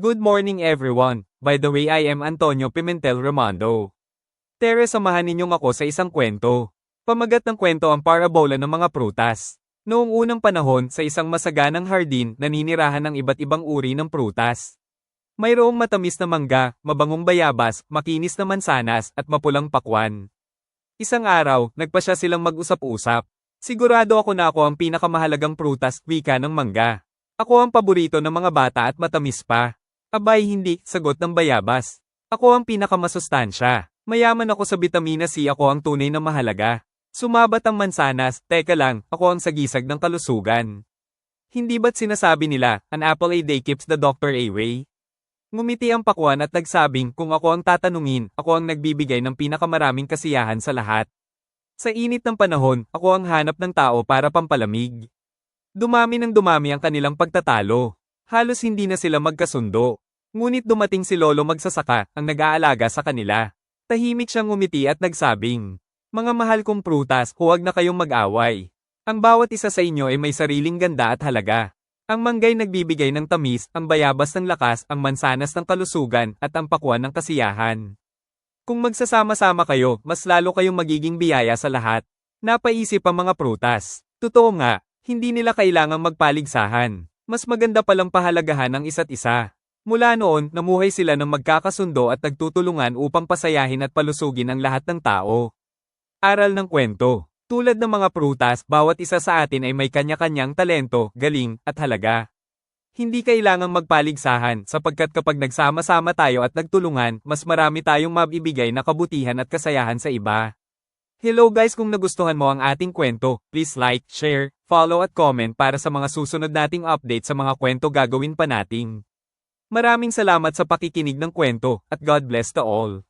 Good morning everyone. By the way, I am Antonio Pimentel Romando. Tere, samahan ninyong ako sa isang kwento. Pamagat ng kwento ang parabola ng mga prutas. Noong unang panahon, sa isang masaganang hardin, naninirahan ng iba't ibang uri ng prutas. Mayroong matamis na mangga, mabangong bayabas, makinis na mansanas, at mapulang pakwan. Isang araw, nagpasya silang mag-usap-usap. Sigurado ako na ako ang pinakamahalagang prutas, wika ng mangga. Ako ang paborito ng mga bata at matamis pa. Abay hindi, sagot ng bayabas. Ako ang pinakamasustansya. Mayaman ako sa vitamina C, ako ang tunay na mahalaga. Sumabat ang mansanas, teka lang, ako ang sagisag ng kalusugan. Hindi ba't sinasabi nila, an apple a day keeps the doctor away? Ngumiti ang pakwan at nagsabing, kung ako ang tatanungin, ako ang nagbibigay ng pinakamaraming kasiyahan sa lahat. Sa init ng panahon, ako ang hanap ng tao para pampalamig. Dumami ng dumami ang kanilang pagtatalo. Halos hindi na sila magkasundo. Ngunit dumating si Lolo Magsasaka, ang nag-aalaga sa kanila. Tahimik siyang ngumiti at nagsabing, mga mahal kong prutas, huwag na kayong mag-away. Ang bawat isa sa inyo ay may sariling ganda at halaga. Ang manggay nagbibigay ng tamis, ang bayabas ng lakas, ang mansanas ng kalusugan, at ang pakwan ng kasiyahan. Kung magsasama-sama kayo, mas lalo kayong magiging biyaya sa lahat. Napaisip ang mga prutas. Totoo nga, hindi nila kailangang magpaligsahan. Mas maganda palang pahalagahan ang isa't isa. Mula noon, namuhay sila ng magkakasundo at nagtutulungan upang pasayahin at palusugin ang lahat ng tao. Aral ng kwento. Tulad ng mga prutas, bawat isa sa atin ay may kanya-kanyang talento, galing, at halaga. Hindi kailangang magpaligsahan sapagkat kapag nagsama-sama tayo at nagtulungan, mas marami tayong mabibigay na kabutihan at kasayahan sa iba. Hello guys, kung nagustuhan mo ang ating kwento, please like, share, follow at comment para sa mga susunod nating update sa mga kwento gagawin pa nating. Maraming salamat sa pakikinig ng kwento, at God bless to all.